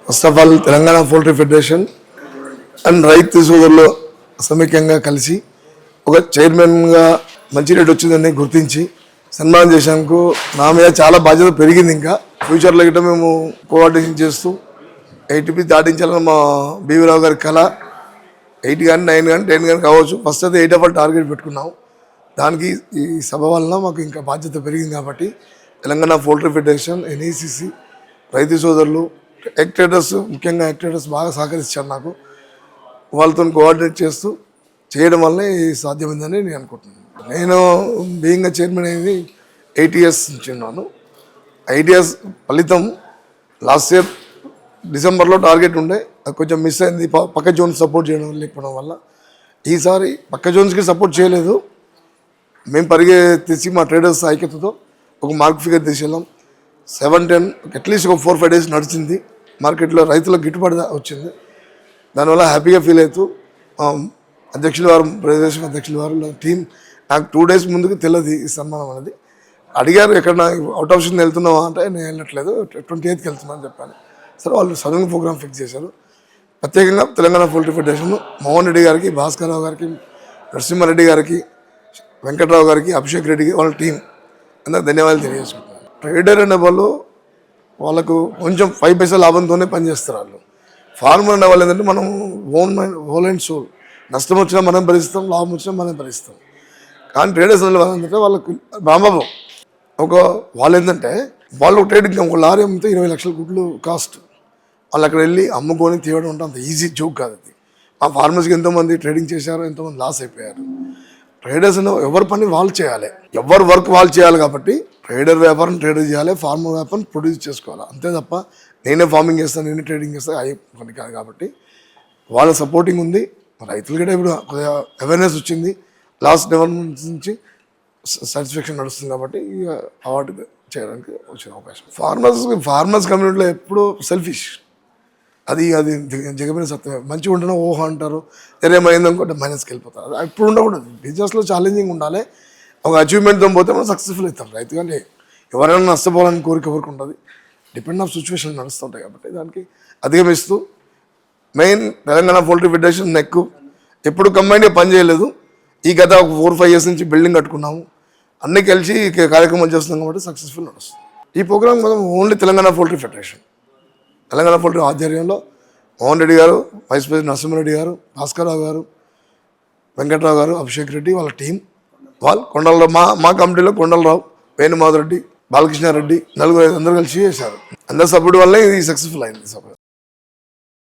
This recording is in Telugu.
First of all Telangana poultry federation and రైతు సోదరులు సమైక్యంగా కలిసి ఒక చైర్మన్గా మంచి రేట్ వచ్చిందని గుర్తించి సన్మానం చేసేందుకు నా మీద చాలా బాధ్యత పెరిగింది. ఇంకా ఫ్యూచర్లో గిట్ట మేము కోఆర్డినేషన్ చేస్తూ 80 దాటించాలని మా బీవీ రావు గారి కళ. 8 కానీ 9 కానీ 10 కానీ కావచ్చు. ఫస్ట్ అయితే 8 టార్గెట్ పెట్టుకున్నాం. దానికి ఈ సభ వలన మాకు ఇంకా బాధ్యత పెరిగింది కాబట్టి తెలంగాణ పౌల్ట్రీ ఫెడరేషన్, ఎన్ఈసిసి, రైతు సోదరులు, యాక్టర్స్, ముఖ్యంగా యాక్టర్స్ బాగా సహకరించారు నాకు. వాళ్ళతో కోఆర్డినేట్ చేస్తూ చేయడం వల్లే సాధ్యమైందని నేను అనుకుంటున్నాను. నేను బీయింగ్ చైర్మన్ అయింది 8 years నుంచి ఉన్నాను. 8 years ఫలితం లాస్ట్ ఇయర్ డిసెంబర్లో టార్గెట్ ఉండే, అది కొంచెం మిస్ అయింది పక్క జోన్స్ సపోర్ట్ చేయడం లేకపోవడం వల్ల. ఈసారి పక్క జోన్స్కి సపోర్ట్ చేయలేదు, మేము పరిగెత్తి మా ట్రేడర్స్ ఐక్యతతో ఒక మార్క్ ఫిగర్ తీసుకెళ్ళాం. 7-10 అట్లీస్ట్ ఒక 4-5 days నడిచింది. మార్కెట్లో రైతులకు గిట్టుబాటు వచ్చింది. దానివల్ల హ్యాపీగా ఫీల్ అవుతూ అధ్యక్షుల వారు, ప్రదేశం అధ్యక్షుల వారు, టీం నాకు 2 days ముందుకు తెలియదు ఈ సన్మానం అనేది. అడిగారు ఎక్కడ అవుట్ ఆఫ్ స్టేషన్ వెళ్తున్నావా అంటే నేను వెళ్ళట్లేదు, 28th వెళ్తున్నాను అని చెప్పాను. సరే వాళ్ళు సడన్ ప్రోగ్రామ్ ఫిక్స్ చేశారు. ప్రత్యేకంగా తెలంగాణ పౌల్ట్రీ ఫెడరేషన్ మోహన్ రెడ్డి గారికి, భాస్కర్ రావు గారికి, నరసింహారెడ్డి గారికి, వెంకట్రావు గారికి, అభిషేక్ రెడ్డికి, వాళ్ళ టీం అందరికి ధన్యవాదాలు తెలియజేసుకుంటున్నాను. ట్రేడర్ అనే వాళ్ళు వాళ్ళకు కొంచెం 5 పైసా లాభంతోనే పనిచేస్తారు. వాళ్ళు ఫార్మర్ అనే వాళ్ళు ఏంటంటే మనం హోల్ అండ్ సోల్, నష్టం వచ్చినా మనం భరిస్తాం, లాభం వచ్చినా మనం భరిస్తాం. కానీ ట్రేడర్స్ అనే వాళ్ళు ఏంటంటే వాళ్ళకు రాంబాబు వాళ్ళు ఏంటంటే వాళ్ళు ట్రేడింగ్ ఒక లారీ అమ్మితే 20 లక్షల గుడ్లు కాస్ట్. వాళ్ళు అక్కడ వెళ్ళి అమ్ముకొని తీయడం అంటే అంత ఈజీ జోక్ కాదు అది. ఆ ఫార్మర్స్కి ఎంతోమంది ట్రేడింగ్ చేశారు, ఎంతోమంది లాస్ అయిపోయారు. ట్రేడర్స్ ఎవరి పని వాళ్ళు చేయాలి, ఎవరి వర్క్ వాళ్ళు చేయాలి. కాబట్టి ట్రేడర్ వ్యాపారం ట్రేడర్ చేయాలి, ఫార్మర్ వ్యాపారం ప్రొడ్యూస్ చేసుకోవాలి. అంతే తప్ప నేనే ఫార్మింగ్ చేస్తాను, నేనే ట్రేడింగ్ చేస్తాను అయ్యే పని కాదు. కాబట్టి వాళ్ళ సపోర్టింగ్ ఉంది. రైతులు కూడా ఇప్పుడు కొద్దిగా అవేర్నెస్ వచ్చింది. లాస్ట్ 11 months నుంచి సాటిస్ఫాక్షన్ నడుస్తుంది. కాబట్టి అవార్డు చేయడానికి వచ్చిన అవకాశం. ఫార్మర్స్ కమ్యూనిటీలో ఎప్పుడూ సెల్ఫిష్, అది జగమైన సత్యమే. మంచిగా ఉంటేనే ఓహో అంటారు, ఏమైంది అనుకుంటే మైనస్కి వెళ్ళిపోతారు. అది ఎప్పుడు ఉండకూడదు. బిజినెస్లో ఛాలెంజింగ్ ఉండాలి. ఒక అచీవ్మెంట్తో పోతే మనం సక్సెస్ఫుల్ అవుతాం. రైతు కానీ ఎవరైనా నష్టపోవాలని కోరిక ఎవరికి ఉంటుంది. డిపెండ్ ఆఫ్ సిచ్యువేషన్ నడుస్తుంటాయి. కాబట్టి దానికి అధిగమిస్తూ మెయిన్ తెలంగాణ పౌల్ట్రీ ఫెడరేషన్ నెక్ ఎప్పుడు కంబైన్గా పనిచేయలేదు. ఈ గత 4-5 years నుంచి బిల్డింగ్ కట్టుకున్నాము, అన్నీ కలిసి కార్యక్రమాలు చేస్తున్నాం కాబట్టి సక్సెస్ఫుల్ నడుస్తుంది. ఈ ప్రోగ్రామ్ మనం only Telangana poultry federation, Telangana poultry ఆధ్వర్యంలో మోహన్ రెడ్డి గారు, వైస్ ప్రెసిడెంట్ నరసింహారెడ్డి గారు, భాస్కర్ రావు గారు, వెంకట్రావు గారు, అభిషేక్ రెడ్డి, వాళ్ళ టీం, వాళ్ళు కొండలరావు, మా కమిటీలో కొండలరావు, వేణుమాధవ్ రెడ్డి, బాలకృష్ణారెడ్డి, 4-5 అందరూ కలిసి చేశారు. అందరి సపోర్ట్ వల్లే ఇది సక్సెస్ఫుల్ అయింది సభ.